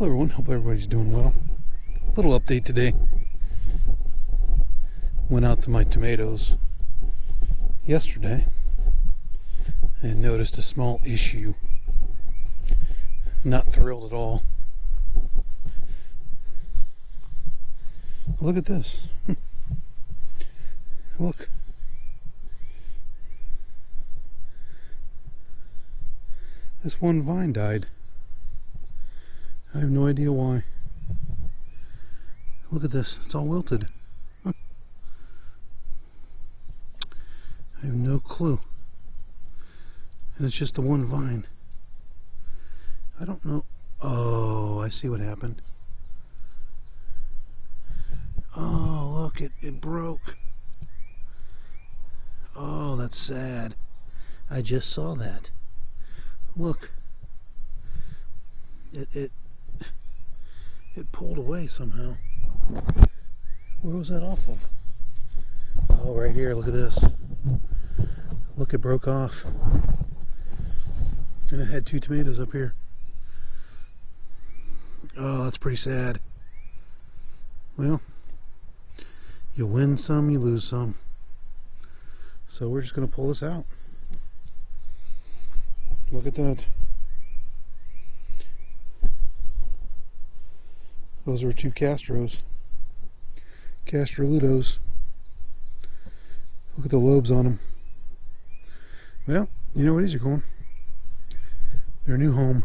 Hello everyone, hope everybody's doing well. Little update today. Went out to my tomatoes yesterday and noticed a small issue. Not thrilled at all. Look at this. Look. This one vine died. I have no idea why. Look at this, it's all wilted. I have no clue. And it's just the one vine. I don't know. Oh, I see what happened. Oh, look, it broke. Oh, that's sad. I just saw that. Look. It pulled away somehow. Where was that off of? Oh, right here, look at this. Look, it broke off. And it had 2 tomatoes up here. Oh, that's pretty sad. Well, you win some, you lose some. So we're just going to pull this out. Look at that. Those are 2 Castros. Castrolutos. Look at the lobes on them. Well, you know where these are going. Their new home.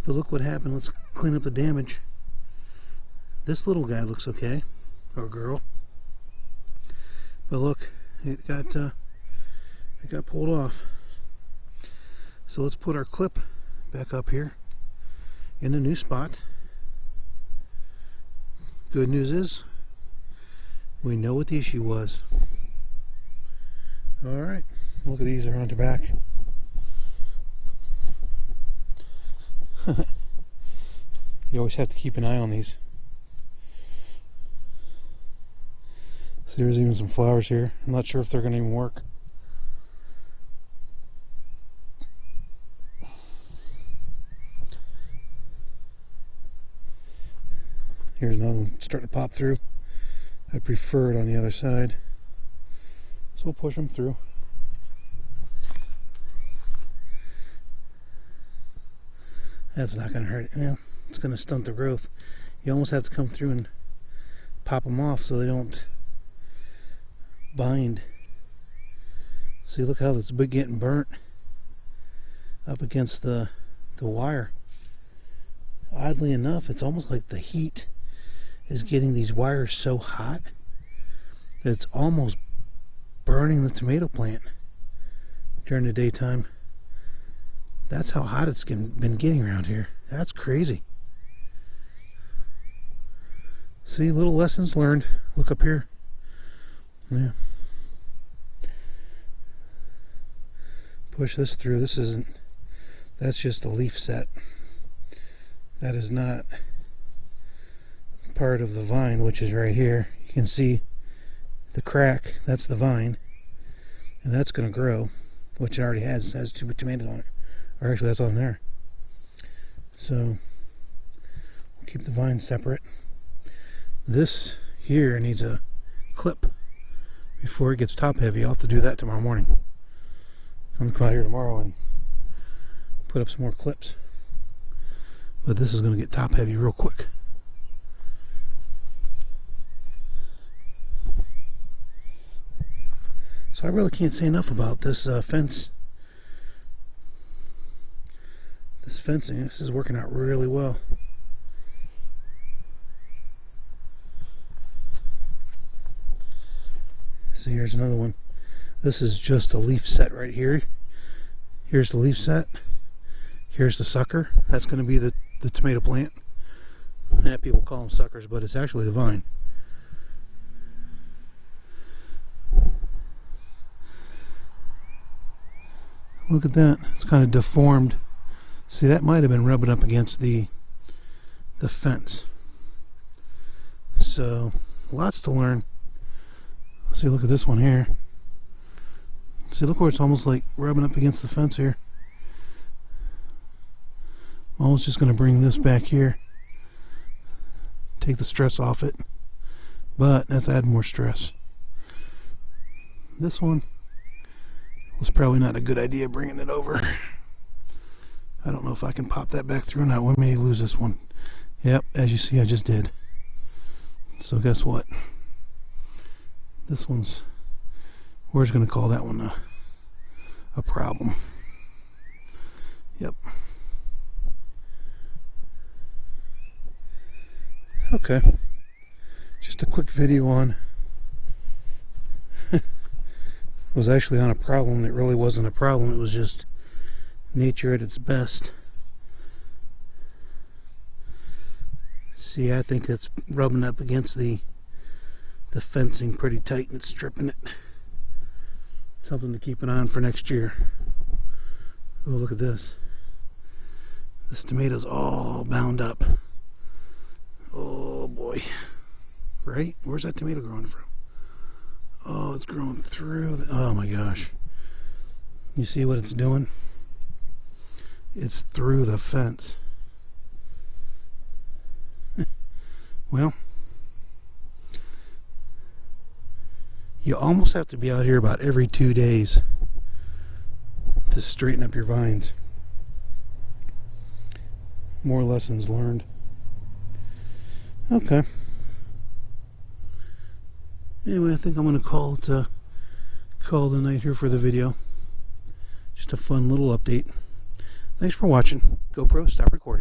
But look what happened. Let's clean up the damage. This little guy looks okay. Or girl. But look, it got pulled off. So let's put our clip back up here in a new spot. Good news is we know what the issue was. Alright, look at these, they're on their back. You always have to keep an eye on these. So there's even some flowers here. I'm not sure if they're going to even work. Here's another one starting to pop through. I prefer it on the other side. So we'll push them through. That's not going to hurt. Yeah, it's going to stunt the growth. You almost have to come through and pop them off so they don't bind. See, look how it's getting burnt up against the wire. Oddly enough, it's almost like the heat is getting these wires so hot that it's almost burning the tomato plant during the daytime. That's how hot it's been getting around here. That's crazy. See, little lessons learned. Look up here. Yeah. Push this through. This isn't, that's just a leaf set. That is not part of the vine, which is right here. You can see the crack. That's the vine, and that's going to grow, which it already has 2 tomatoes on it. Or actually, that's on there. So we'll keep the vine separate. This here needs a clip before it gets top heavy. I'll have to do that tomorrow morning. I'm going to come out here tomorrow and put up some more clips. But this is going to get top heavy real quick. So I really can't say enough about this fence. This fencing, this is working out really well. So here's another one. This is just a leaf set right here. Here's the leaf set. Here's the sucker. That's going to be the tomato plant. Yeah, people call them suckers, but it's actually the vine. Look at that. It's kind of deformed. See, that might have been rubbing up against the fence. So, lots to learn. See, look at this one here. See, look where it's almost like rubbing up against the fence here. I'm almost just going to bring this back here, take the stress off it, but that's add more stress. This one was probably not a good idea bringing it over. I don't know if I can pop that back through or not. We may lose this one. Yep, as you see, I just did. So guess what? This one's, we're just going to call that one a problem. Yep. Okay. Just a quick video on it was actually on a problem that really wasn't a problem. It was just nature at its best. See, I think that's rubbing up against the fencing pretty tight and it's stripping it. Something to keep an eye on for next year. Oh, look at this. This tomato's all bound up. Oh boy. Right? Where's that tomato growing from? Oh, it's growing through the, oh my gosh. You see what it's doing? It's through the fence. Well, you almost have to be out here about every 2 days to straighten up your vines. More lessons learned. Okay. Anyway, I think I'm going to call it a night here for the video. Just a fun little update. Thanks for watching. GoPro, stop recording.